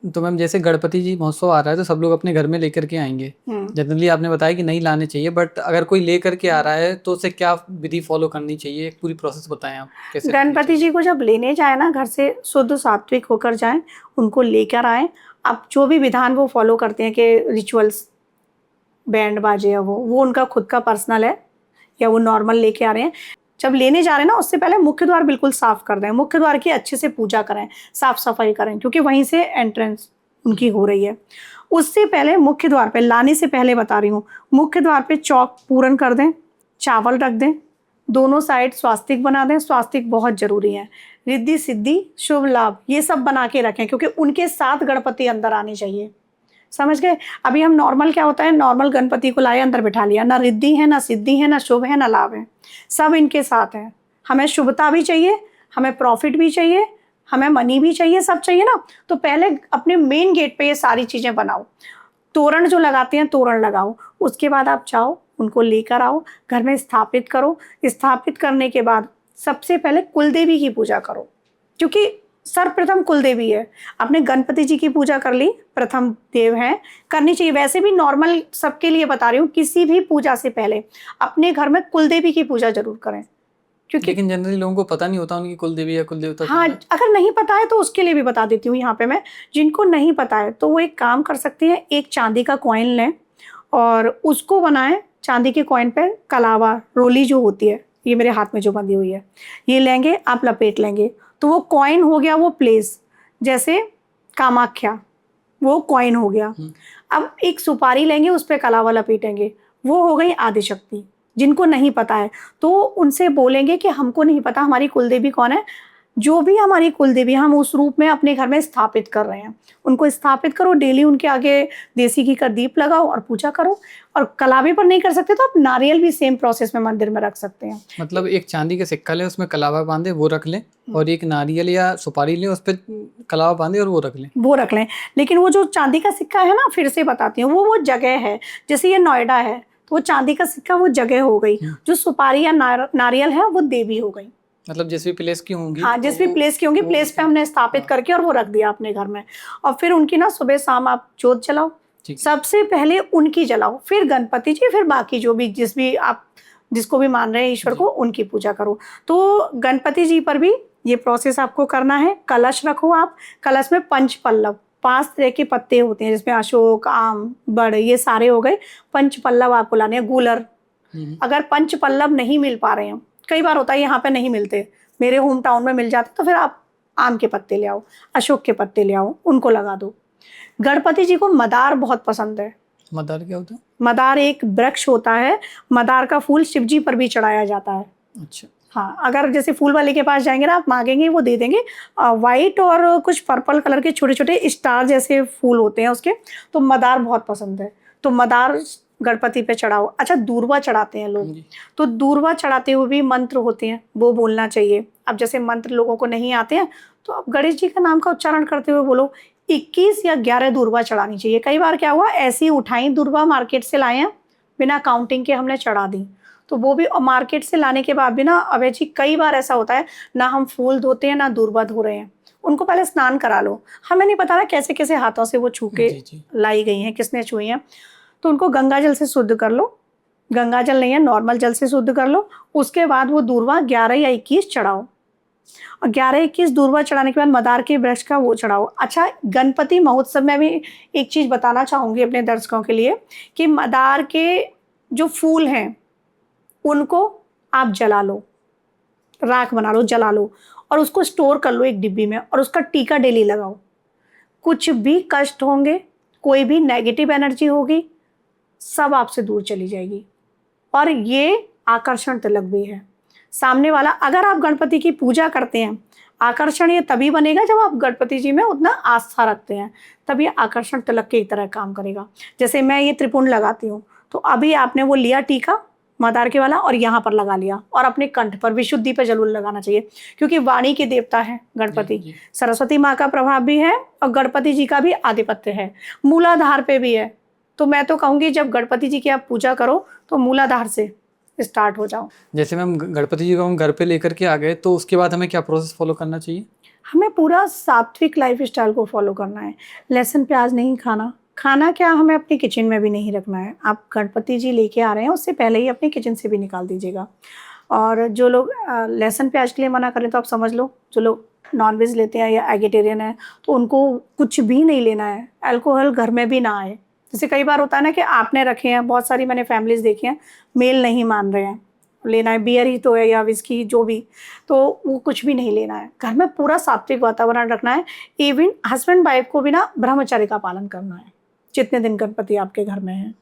तो मैम जैसे गणपति जी महोत्सव आ रहा है तो सब लोग अपने घर में लेकर के आएंगे। जनरली आपने बताया कि नहीं लाने चाहिए, बट अगर कोई लेकर के आ रहा है तो उसे क्या विधि फॉलो करनी चाहिए, एक पूरी प्रोसेस बताएं आप कैसे रखनी गणपति जी चाहिए। को जब लेने जाए ना, घर से शुद्ध सात्विक होकर जाएं, उनको लेकर आए। अब जो भी विधान वो फॉलो करते हैं कि रिचुअल्स, बैंड बाजे या वो उनका खुद का पर्सनल है या वो नॉर्मल लेके आ रहे हैं। जब लेने जा रहे हैं ना, उससे पहले मुख्य द्वार बिल्कुल साफ कर दें, मुख्य द्वार की अच्छे से पूजा करें, साफ सफाई करें, क्योंकि वहीं से एंट्रेंस उनकी हो रही है। उससे पहले मुख्य द्वार पे लाने से पहले बता रही हूँ, मुख्य द्वार पे चौक पूरन कर दें, चावल रख दें, दोनों साइड स्वास्तिक बना दें। स्वास्तिक बहुत जरूरी है। रिद्धि सिद्धि शुभ लाभ ये सब बना के रखें, क्योंकि उनके साथ गणपति अंदर आने चाहिए। समझ गए। अभी हम नॉर्मल क्या होता है, नॉर्मल गणपति को लाए अंदर बिठा लिया, ना रिद्धि है, ना सिद्धि है, ना शुभ है, ना लाभ है, सब इनके साथ है। हमें शुभता भी चाहिए, हमें प्रॉफिट भी चाहिए, हमें मनी भी चाहिए, सब चाहिए ना। तो पहले अपने मेन गेट पे ये सारी चीजें बनाओ। तोरण जो लगाते हैं तोरण लगाओ, उसके बाद आप जाओ उनको लेकर आओ, घर में स्थापित करो। स्थापित करने के बाद सबसे पहले कुलदेवी की पूजा करो, क्योंकि सर्वप्रथम कुलदेवी है। आपने गणपति जी की पूजा कर ली, प्रथम देव हैं, करनी चाहिए। वैसे भी नॉर्मल सबके लिए बता रही हूँ, किसी भी पूजा से पहले अपने घर में कुलदेवी की पूजा जरूर करें, क्योंकि लेकिन जनरली लोगों को पता नहीं होता उनकी कुल देवी या कुल देवता हाँ, कौन है। अगर नहीं पता है तो उसके लिए भी बता देती हूँ यहाँ पे मैं। जिनको नहीं पता है तो वो एक काम कर सकते हैं, एक चांदी का कॉइन लें और उसको बनाएं। चांदी के कॉइन पे कलावा रोली जो होती है, ये मेरे हाथ में जो बंधी हुई है, ये लेंगे आप, लपेट लेंगे तो वो कॉइन हो गया वो प्लेस। जैसे कामाख्या, वो कॉइन हो गया। अब एक सुपारी लेंगे, उस पर कलावा लपेटेंगे, वो हो गई आदिशक्ति। जिनको नहीं पता है तो उनसे बोलेंगे कि हमको नहीं पता हमारी कुलदेवी कौन है। जो भी हमारी कुलदेवी हम उस रूप में अपने घर में स्थापित कर रहे हैं, उनको स्थापित करो। डेली उनके आगे देसी घी का दीप लगाओ और पूजा करो। और कलावे पर नहीं कर सकते तो आप नारियल भी सेम प्रोसेस में मंदिर में रख सकते हैं। मतलब एक चांदी का सिक्का लें, उसमें कलावा बांधे वो रख लें, और एक नारियल या सुपारी लें, उस पर कलावा बांधे और वो रख लें। वो रख लें। लेकिन वो जो चांदी का सिक्का है ना, फिर से बताती हूँ, वो जगह है। जैसे ये नोएडा है तो वो चांदी का सिक्का वो जगह हो गई, जो सुपारी या नारियल है वो देवी हो गई। मतलब जिस भी प्लेस की होंगी, हाँ, जिस भी प्लेस की होंगी, प्लेस पे हमने स्थापित करके और वो रख दिया अपने घर में। और फिर उनकी ना सुबह शाम आप जोत जलाओ। सबसे पहले उनकी जलाओ, फिर गणपति जी, फिर बाकी जो भी जिस भी आप जिसको भी मान रहे हैं ईश्वर को, उनकी पूजा करो। तो गणपति जी पर भी ये प्रोसेस आपको करना है। कलश रखो आप, कलश में पंच पल्लव, 5 तरह के पत्ते होते हैं, जिसमें अशोक, आम, बड़, ये सारे हो गए। पंच पल्लव आपको लाने हैं। गूलर, अगर पंच पल्लव नहीं मिल पा रहे हैं, कई बार होता है यहाँ पे नहीं मिलते, मेरे होम टाउन में मिल जाते, तो फिर आप आम के पत्ते ले आओ, अशोक के पत्ते ले आओ, उनको लगा दो। गणपति जी को मदार बहुत पसंद है। मदार क्या होता है? मदार एक वृक्ष होता है। मदार का फूल शिव जी पर भी चढ़ाया जाता है। अच्छा। हाँ, अगर जैसे फूल वाले के पास जाएंगे ना, आप मांगेंगे वो दे देंगे। वाइट और कुछ पर्पल कलर के छोटे छोटे स्टार जैसे फूल होते हैं उसके, तो मदार बहुत पसंद है। तो मदार गणपति पे चढ़ाओ। अच्छा, दूर्वा चढ़ाते हैं लोग, तो दूर्वा चढ़ाते हुए भी मंत्र होते हैं, वो बोलना चाहिए। अब जैसे मंत्र लोगों को नहीं आते हैं तो आप गणेश जी का नाम का उच्चारण करते हुए बोलो। 21 या 11 दूर्वा चढ़ानी चाहिए। कई बार क्या हुआ, ऐसी उठाई दूर्वा, मार्केट से लाए हैं, बिना काउंटिंग के हमने चढ़ा दी, तो वो भी। और मार्केट से लाने के बाद भी ना, अभय जी कई बार ऐसा होता है, ना हम फूल धोते हैं ना दूर्वा धो रहे हैं। उनको पहले स्नान करा लो। हमें नहीं पता ना कैसे कैसे हाथों से वो छू के लाई गई हैं, किसने छुई हैं। तो उनको गंगा जल से शुद्ध कर लो। गंगा जल नहीं है, नॉर्मल जल से शुद्ध कर लो। उसके बाद वो दूर्वा 11 या 21 चढ़ाओ। और 11-21 दूर्वा चढ़ाने के बाद मदार के वृक्ष का वो चढ़ाओ। अच्छा, गणपति महोत्सव में भी एक चीज़ बताना चाहूँगी अपने दर्शकों के लिए, कि मदार के जो फूल हैं उनको आप जला लो, राख बना लो, जला लो, और उसको स्टोर कर लो एक डिब्बी में, और उसका टीका डेली लगाओ। कुछ भी कष्ट होंगे, कोई भी नेगेटिव एनर्जी होगी, सब आपसे दूर चली जाएगी। और ये आकर्षण तिलक भी है। सामने वाला, अगर आप गणपति की पूजा करते हैं, आकर्षण ये तभी बनेगा जब आप गणपति जी में उतना आस्था रखते हैं, तभी आकर्षण तिलक की तरह काम करेगा। जैसे मैं ये त्रिपुंड लगाती हूँ, तो अभी आपने वो लिया टीका मदार के वाला और यहाँ पर लगा लिया, और अपने कंठ पर, विशुद्धि पर जरूर लगाना चाहिए, क्योंकि वाणी के देवता है गणपति। सरस्वती माँ का प्रभाव भी है और गणपति जी का भी आधिपत्य है, मूलाधार पे भी है। तो मैं तो कहूँगी जब गणपति जी की आप पूजा करो तो मूलाधार से स्टार्ट हो जाओ। जैसे मैम गणपति जी को हम घर पे लेकर के आ गए, तो उसके बाद हमें क्या प्रोसेस फॉलो करना चाहिए? हमें पूरा सात्विक लाइफ़स्टाइल को फ़ॉलो करना है। लहसुन, प्याज़ नहीं खाना। खाना क्या, हमें अपने किचन में भी नहीं रखना है। आप गणपति जी लेके आ रहे हैं, उससे पहले ही अपने किचन से भी निकाल दीजिएगा। और जो लोग लहसुन, प्याज़ के लिए मना करें तो आप समझ लो, जो लोग नॉन-वेज लेते हैं या एगिटेरियन हैं, तो उनको कुछ भी नहीं लेना है। अल्कोहल घर में भी ना आए। जैसे कई बार होता है ना कि आपने रखे हैं, बहुत सारी मैंने फैमिलीज़ देखी हैं, मेल नहीं मान रहे हैं। लेना है बियर ही तो है या व्हिस्की जो भी, तो वो कुछ भी नहीं लेना है। घर में पूरा सात्विक वातावरण रखना है। इवन हस्बैंड वाइफ को भी ना ब्रह्मचर्य का पालन करना है, जितने दिन गणपति आपके घर में हैं।